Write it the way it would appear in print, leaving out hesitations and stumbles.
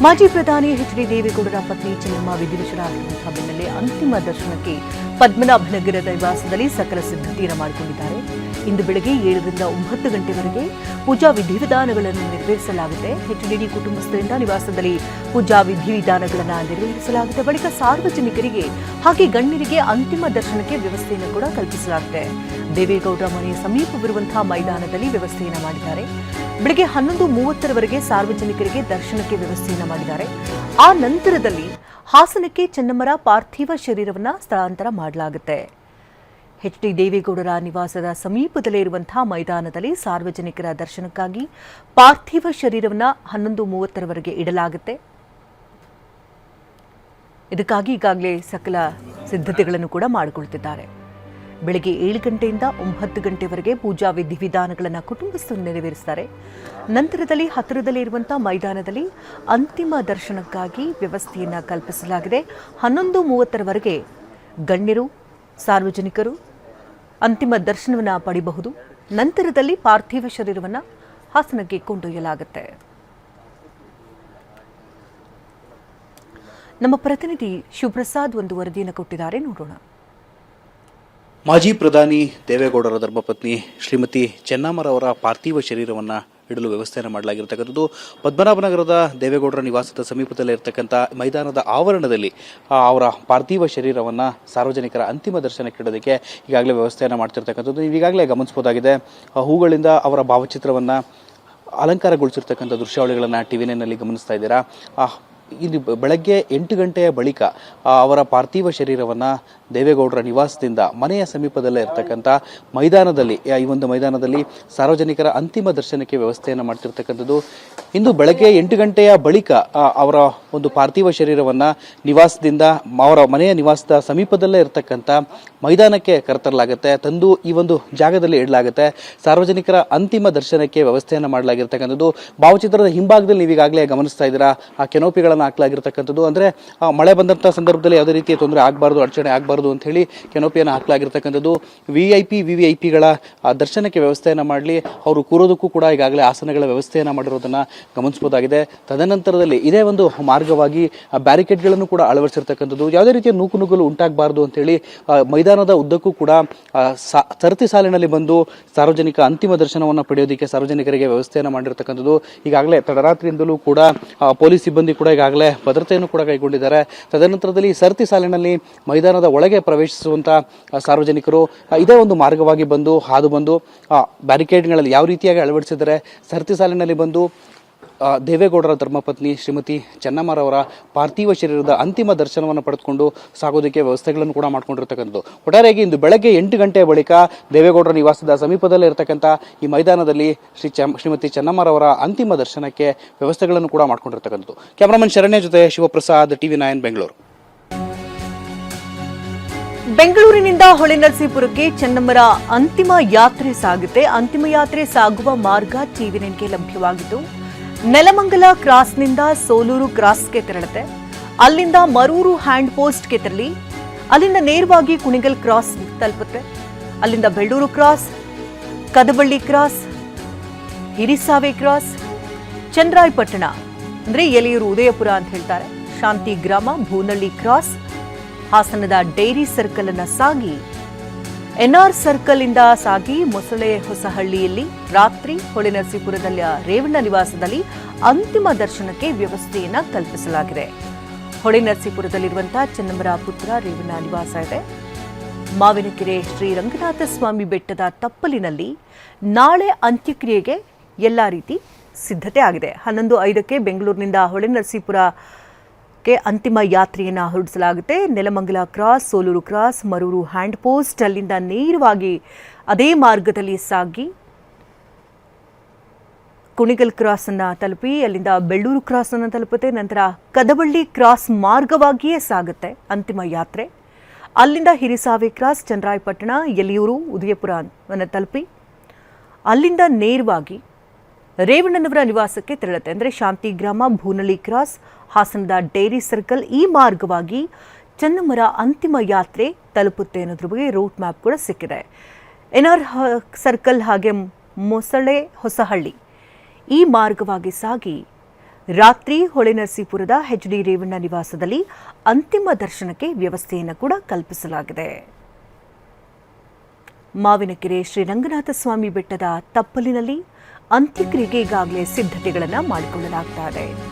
ಮಾಜಿ ಪ್ರಧಾನಿ ಎಚ್.ಡಿ. ದೇವೇಗೌಡರ ಪತ್ನಿ ಚೆನ್ನಮ್ಮ ವಿಧಿವಶರಾಗಿರುವಂತಹ ಬೆನ್ನಲ್ಲೇ ಅಂತಿಮ ದರ್ಶನಕ್ಕೆ ಪದ್ಮನಾಭನಗರದ ನಿವಾಸದಲ್ಲಿ ಸಕಲ ಸಿದ್ಧತೆಯನ್ನು ಮಾಡಿಕೊಂಡಿದ್ದಾರೆ. ಇಂದು ಬೆಳಗ್ಗೆ 7 ರಿಂದ 9 ಗಂಟೆವರೆಗೆ ಪೂಜಾ ವಿಧಿವಿಧಾನಗಳನ್ನು ನೆರವೇರಿಸಲಾಗುತ್ತೆ. ಎಚ್ಡಿಡಿ ಕುಟುಂಬಸ್ಥರಿಂದ ನಿವಾಸದಲ್ಲಿ ಪೂಜಾ ವಿಧಿವಿಧಾನಗಳನ್ನು ನೆರವೇರಿಸಲಾಗುತ್ತೆ. ಬಳಿಕ ಸಾರ್ವಜನಿಕರಿಗೆ ಹಾಗೆ ಗಣ್ಯರಿಗೆ ಅಂತಿಮ ದರ್ಶನಕ್ಕೆ ವ್ಯವಸ್ಥೆಯನ್ನು ಕೂಡ ಕಲ್ಪಿಸಲಾಗುತ್ತೆ. ದೇವೇಗೌಡರ ಮನೆಯ ಸಮೀಪವಿರುವಂತಹ ಮೈದಾನದಲ್ಲಿ ವ್ಯವಸ್ಥೆಯನ್ನು ಮಾಡಿದ್ದಾರೆ. ಬೆಳಗ್ಗೆ 11:30ರವರೆಗೆ ಸಾರ್ವಜನಿಕರಿಗೆ ದರ್ಶನಕ್ಕೆ ವ್ಯವಸ್ಥೆಯನ್ನು ಮಾಡಿದ್ದಾರೆ. ಆ ನಂತರದಲ್ಲಿ ಹಾಸನಕ್ಕೆ ಚೆನ್ನಮ್ಮರ ಪಾರ್ಥಿವ ಶರೀರವನ್ನು ಸ್ಥಳಾಂತರ ಮಾಡಲಾಗುತ್ತೆ. ಎಚ್.ಡಿ. ದೇವೇಗೌಡರ ನಿವಾಸದ ಸಮೀಪದಲ್ಲೇ ಇರುವಂತಹ ಮೈದಾನದಲ್ಲಿ ಸಾರ್ವಜನಿಕರ ದರ್ಶನಕ್ಕಾಗಿ ಪಾರ್ಥಿವ ಶರೀರವನ್ನು 11:30ರವರೆಗೆ ಇಡಲಾಗುತ್ತೆ. ಇದಕ್ಕಾಗಿ ಈಗಾಗಲೇ ಸಕಲ ಸಿದ್ಧತೆಗಳನ್ನು ಕೂಡ ಮಾಡಿಕೊಳ್ತಿದ್ದಾರೆ. ಬೆಳಗ್ಗೆ 7 ಗಂಟೆಯಿಂದ 9 ಗಂಟೆವರೆಗೆ ಪೂಜಾ ವಿಧಿವಿಧಾನಗಳನ್ನು ಕುಟುಂಬಸ್ಥರು ನೆರವೇರಿಸುತ್ತಾರೆ. ನಂತರದಲ್ಲಿ ಹತ್ತಿರದಲ್ಲೇ ಇರುವಂತಹ ಮೈದಾನದಲ್ಲಿ ಅಂತಿಮ ದರ್ಶನಕ್ಕಾಗಿ ವ್ಯವಸ್ಥೆಯನ್ನು ಕಲ್ಪಿಸಲಾಗಿದೆ. 11:30ರವರೆಗೆ ಗಣ್ಯರು ಸಾರ್ವಜನಿಕರು ಅಂತಿಮ ದರ್ಶನವನ್ನು ಪಡೆಯಬಹುದು. ನಂತರದಲ್ಲಿ ಪಾರ್ಥಿವ ಶರೀರವನ್ನು ಹಾಸನಕ್ಕೆ ಕೊಂಡೊಯ್ಯಲಾಗುತ್ತೆ. ನಮ್ಮ ಪ್ರತಿನಿಧಿ ಶಿವಪ್ರಸಾದ್ ಒಂದು ವರದಿಯನ್ನು ಕೊಟ್ಟಿದ್ದಾರೆ, ನೋಡೋಣ. ಮಾಜಿ ಪ್ರಧಾನಿ ದೇವೇಗೌಡರ ಧರ್ಮಪತ್ನಿ ಶ್ರೀಮತಿ ಚೆನ್ನಮ್ಮರವರ ಪಾರ್ಥಿವ ಶರೀರವನ್ನು ಇಡಲು ವ್ಯವಸ್ಥೆಯನ್ನು ಮಾಡಲಾಗಿರ್ತಕ್ಕಂಥದ್ದು ಪದ್ಮನಾಭನಗರದ ದೇವೇಗೌಡರ ನಿವಾಸದ ಸಮೀಪದಲ್ಲೇ ಇರತಕ್ಕಂಥ ಮೈದಾನದ ಆವರಣದಲ್ಲಿ ಅವರ ಪಾರ್ಥಿವ ಶರೀರವನ್ನು ಸಾರ್ವಜನಿಕರ ಅಂತಿಮ ದರ್ಶನಕ್ಕೆ ಇಡೋದಕ್ಕೆ ಈಗಾಗಲೇ ವ್ಯವಸ್ಥೆಯನ್ನು ಮಾಡ್ತಿರ್ತಕ್ಕಂಥದ್ದು. ನೀವು ಈಗಾಗಲೇ ಗಮನಿಸಬಹುದಾಗಿದೆ, ಹೂಗಳಿಂದ ಅವರ ಭಾವಚಿತ್ರವನ್ನು ಅಲಂಕಾರಗೊಳಿಸಿರ್ತಕ್ಕಂಥ ದೃಶ್ಯಾವಳಿಗಳನ್ನು ಟಿವಿ9ನಲ್ಲಿ ಗಮನಿಸ್ತಾ ಇದ್ದೀರಾ. ಇದು ಬೆಳಗ್ಗೆ 8 ಗಂಟೆಯ ಬಳಿಕ ಅವರ ಪಾರ್ಥಿವ ಶರೀರವನ್ನು ದೇವೇಗೌಡರ ನಿವಾಸದಿಂದ ಮನೆಯ ಸಮೀಪದಲ್ಲೇ ಇರತಕ್ಕಂಥ ಮೈದಾನದಲ್ಲಿ ಈ ಒಂದು ಮೈದಾನದಲ್ಲಿ ಸಾರ್ವಜನಿಕರ ಅಂತಿಮ ದರ್ಶನಕ್ಕೆ ವ್ಯವಸ್ಥೆಯನ್ನು ಮಾಡ್ತಿರ್ತಕ್ಕಂಥದ್ದು. ಇಂದು ಬೆಳಗ್ಗೆ 8 ಗಂಟೆಯ ಬಳಿಕ ಅವರ ಒಂದು ಪಾರ್ಥಿವ ಶರೀರವನ್ನು ನಿವಾಸದಿಂದ ಅವರ ಮನೆಯ ನಿವಾಸದ ಸಮೀಪದಲ್ಲೇ ಇರತಕ್ಕಂಥ ಮೈದಾನಕ್ಕೆ ಕರೆತರಲಾಗುತ್ತೆ. ತಂದು ಈ ಒಂದು ಜಾಗದಲ್ಲಿ ಇಡಲಾಗುತ್ತೆ. ಸಾರ್ವಜನಿಕರ ಅಂತಿಮ ದರ್ಶನಕ್ಕೆ ವ್ಯವಸ್ಥೆಯನ್ನು ಮಾಡಲಾಗಿರ್ತಕ್ಕಂಥದ್ದು. ಭಾವಚಿತ್ರದ ಹಿಂಭಾಗದಲ್ಲಿ ನೀವು ಈಗಾಗಲೇ ಗಮನಿಸ್ತಾ ಇದ್ದೀರಾ, ಆ ಕೆನೋಪಿಗಳನ್ನು ಹಾಕಲಾಗಿರ್ತಕ್ಕಂಥದ್ದು. ಅಂದರೆ ಮಳೆ ಬಂದಂಥ ಸಂದರ್ಭದಲ್ಲಿ ಯಾವುದೇ ರೀತಿಯ ತೊಂದರೆ ಆಗಬಾರ್ದು, ಅಡಚಣೆ ಆಗಬಾರ್ದು ಅಂತ ಹೇಳಿ ಕೆನೋಪಿಯನ್ನು ಹಾಕಲಾಗಿರ್ತಕ್ಕಂಥದ್ದು. ವಿವಿಐಪಿಗಳ ದರ್ಶನಕ್ಕೆ ವ್ಯವಸ್ಥೆಯನ್ನು ಮಾಡಲಿ, ಅವರು ಕೂರೋದಕ್ಕೂ ಕೂಡ ಈಗಾಗಲೇ ಆಸನಗಳ ವ್ಯವಸ್ಥೆಯನ್ನು ಮಾಡಿರೋದನ್ನು ಗಮನಿಸಬಹುದಾಗಿದೆ. ತದನಂತರದಲ್ಲಿ ಇದೇ ಒಂದು ಮಾರ್ಗವಾಗಿ ಬ್ಯಾರಿಕೇಡ್ಗಳನ್ನು ಕೂಡ ಅಳವಡಿಸಿರ್ತಕ್ಕಂಥದ್ದು. ಯಾವುದೇ ರೀತಿಯ ನೂಕುನುಗ್ಗಲು ಉಂಟಾಗಬಾರ್ದು ಅಂತೇಳಿ ಮೈದಾನದ ಉದ್ದಕ್ಕೂ ಕೂಡ ಸರತಿ ಸಾಲಿನಲ್ಲಿ ಬಂದು ಸಾರ್ವಜನಿಕ ಅಂತಿಮ ದರ್ಶನವನ್ನು ಪಡೆಯೋದಕ್ಕೆ ಸಾರ್ವಜನಿಕರಿಗೆ ವ್ಯವಸ್ಥೆಯನ್ನು ಮಾಡಿರ್ತಕ್ಕಂಥದ್ದು. ಈಗಾಗಲೇ ತಡರಾತ್ರಿಯಿಂದಲೂ ಕೂಡ ಪೊಲೀಸ್ ಸಿಬ್ಬಂದಿ ಕೂಡ ಈಗಾಗಲೇ ಭದ್ರತೆಯನ್ನು ಕೂಡ ಕೈಗೊಂಡಿದ್ದಾರೆ. ತದನಂತರದಲ್ಲಿ ಸರತಿ ಸಾಲಿನಲ್ಲಿ ಮೈದಾನದ ಒಳಗೆ ಪ್ರವೇಶಿಸುವಂತ ಸಾರ್ವಜನಿಕರು ಇದೇ ಒಂದು ಮಾರ್ಗವಾಗಿ ಬಂದು ಹಾದು ಬಂದು ಬ್ಯಾರಿಕೇಡ್ಗಳಲ್ಲಿ ಯಾವ ರೀತಿಯಾಗಿ ಅಳವಡಿಸಿದರೆ ಸರತಿ ಸಾಲಿನಲ್ಲಿ ಬಂದು ದೇವೇಗೌಡರ ಧರ್ಮಪತ್ನಿ ಶ್ರೀಮತಿ ಚೆನ್ನಮ್ಮರವರ ಪಾರ್ಥಿವ ಶರೀರದ ಅಂತಿಮ ದರ್ಶನವನ್ನು ಪಡೆದುಕೊಂಡು ಸಾಗೋದಕ್ಕೆ ವ್ಯವಸ್ಥೆಗಳನ್ನು ಕೂಡ ಮಾಡ್ಕೊಂಡಿರ್ತಕ್ಕಂಥದ್ದು. ಒಟ್ಟಾರೆಯಾಗಿ ಇಂದು ಬೆಳಗ್ಗೆ 8 ಗಂಟೆಯ ಬಳಿಕ ದೇವೇಗೌಡರ ನಿವಾಸದ ಸಮೀಪದಲ್ಲೇ ಇರತಕ್ಕಂಥ ಈ ಮೈದಾನದಲ್ಲಿ ಶ್ರೀಮತಿ ಚೆನ್ನಮ್ಮರವರ ಅಂತಿಮ ದರ್ಶನಕ್ಕೆ ವ್ಯವಸ್ಥೆಗಳನ್ನು ಕೂಡ ಮಾಡ್ಕೊಂಡಿರ್ತಕ್ಕಂಥದ್ದು. ಕ್ಯಾಮರಾಮನ್ ಶರಣ್ಯ ಜೊತೆ ಶಿವಪ್ರಸಾದ್, ಟಿವಿ9 ಬೆಂಗಳೂರು. ಬೆಂಗಳೂರಿನಿಂದ ಹೊಳೆನರಸೀಪುರಕ್ಕೆ ಚೆನ್ನಮ್ಮರ ಅಂತಿಮ ಯಾತ್ರೆ ಸಾಗುತ್ತೆ. ಅಂತಿಮ ಯಾತ್ರೆ ಸಾಗುವ ಮಾರ್ಗ ಟಿವಿ9ಗೆ ಲಭ್ಯವಾಗಿದ್ದು ನೆಲಮಂಗಲ ಕ್ರಾಸ್ನಿಂದ ಸೋಲೂರು ಕ್ರಾಸ್ಗೆ ತೆರಳುತ್ತೆ. ಅಲ್ಲಿಂದ ಮರೂರು ಹ್ಯಾಂಡ್ ಪೋಸ್ಟ್ಗೆ ತೆರಳಿ ಅಲ್ಲಿಂದ ನೇರವಾಗಿ ಕುಣಿಗಲ್ ಕ್ರಾಸ್ ತಲುಪುತ್ತೆ. ಅಲ್ಲಿಂದ Bellur cross, Kadaballi cross, Hirisave cross, Channarayapatna ಅಂದ್ರೆ ಎಲೆಯೂರು ಉದಯಪುರ ಅಂತ ಹೇಳ್ತಾರೆ, ಶಾಂತಿ ಗ್ರಾಮ, ಭೂನಳ್ಳಿ ಕ್ರಾಸ್, ಹಾಸನದ ಡೈರಿ ಸರ್ಕಲ್ ಅನ್ನ ಸಾಗಿ ಎನ್ಆರ್ ಸರ್ಕಲ್ ಇಂದ ಸಾಗಿ ಮೊಸಳೆ ಹೊಸಹಳ್ಳಿಯಲ್ಲಿ ರಾತ್ರಿ ಹೊಳೆನರಸೀಪುರದಲ್ಲಿ ರೇವಣ್ಣ ನಿವಾಸದಲ್ಲಿ ಅಂತಿಮ ದರ್ಶನಕ್ಕೆ ವ್ಯವಸ್ಥೆಯನ್ನ ಕಲ್ಪಿಸಲಾಗಿದೆ. ಹೊಳೆನರಸೀಪುರದಲ್ಲಿರುವಂತಹ ಚೆನ್ನಮ್ಮರ ಪುತ್ರ ರೇವಣ್ಣ ನಿವಾಸ ಇದೆ. ಮಾವಿನಕೆರೆ ಶ್ರೀ ರಂಗನಾಥ ಸ್ವಾಮಿ ಬೆಟ್ಟದ ತಪ್ಪಲಿನಲ್ಲಿ ನಾಳೆ ಅಂತ್ಯಕ್ರಿಯೆಗೆ ಎಲ್ಲಾ ರೀತಿ ಸಿದ್ಧತೆ ಆಗಿದೆ. 11:05ಕ್ಕೆ ಬೆಂಗಳೂರಿನಿಂದ ಹೊಳೆನರಸೀಪುರಕ್ಕೆ ಅಂತಿಮ ಯಾತ್ರೆಯನ್ನು ಹೊರಡಿಸಲಾಗುತ್ತೆ. Nelamangala cross, Soluru cross, Maruru hand post, ಅಲ್ಲಿಂದ ನೇರವಾಗಿ ಅದೇ ಮಾರ್ಗದಲ್ಲಿ ಸಾಗಿ ಕುಣಿಗಲ್ ಕ್ರಾಸ್ ಅನ್ನ ತಲುಪಿ ಅಲ್ಲಿಂದ ಬೆಳ್ಳೂರು ಕ್ರಾಸ್ ಅನ್ನು ತಲುಪುತ್ತೆ. ನಂತರ ಕದಬಳ್ಳಿ ಕ್ರಾಸ್ ಮಾರ್ಗವಾಗಿಯೇ ಸಾಗುತ್ತೆ ಅಂತಿಮ ಯಾತ್ರೆ. ಅಲ್ಲಿಂದ ಹಿರಿಸಾವೆ ಕ್ರಾಸ್, ಚಂದ್ರಾಯಪಟ್ಟಣ, ಎಲೆಯೂರು, ಉದಯಪುರವನ್ನು ತಲುಪಿ ಅಲ್ಲಿಂದ ನೇರವಾಗಿ ರೇವಣ್ಣನವರ ನಿವಾಸಕ್ಕೆ ತೆರಳುತ್ತೆ. ಅಂದರೆ ಶಾಂತಿ ಗ್ರಾಮ, ಭೂನಳ್ಳಿ ಕ್ರಾಸ್, ಹಾಸನದ ಡೈರಿ ಸರ್ಕಲ್, ಈ ಮಾರ್ಗವಾಗಿ ಚೆನ್ನಮ್ಮರ ಅಂತಿಮ ಯಾತ್ರೆ ತಲುಪುತ್ತೆ ಅನ್ನೋದ್ರ ಬಗ್ಗೆ ರೂಟ್ ಮ್ಯಾಪ್ ಕೂಡ ಸಿಕ್ಕಿದೆ. ಎನ್ಆರ್ ಸರ್ಕಲ್ ಹಾಗೆ ಮೊಸಳೆ ಹೊಸಹಳ್ಳಿ ಈ ಮಾರ್ಗವಾಗಿ ಸಾಗಿ ರಾತ್ರಿ ಹೊಳೆನರಸೀಪುರದ ಎಚ್ ಡಿ ರೇವಣ್ಣ ನಿವಾಸದಲ್ಲಿ ಅಂತಿಮ ದರ್ಶನಕ್ಕೆ ವ್ಯವಸ್ಥೆಯನ್ನು ಕೂಡ ಕಲ್ಪಿಸಲಾಗಿದೆ. ಮಾವಿನಕೆರೆ ಶ್ರೀ ರಂಗನಾಥ ಸ್ವಾಮಿ ಬೆಟ್ಟದ ತಪ್ಪಲಿನಲ್ಲಿ ಅಂತ್ಯಕ್ರಿಯೆಗೆ ಈಗಾಗಲೇ ಸಿದ್ಧತೆಗಳನ್ನು ಮಾಡಿಕೊಳ್ಳಲಾಗ್ತಾ ಇದೆ.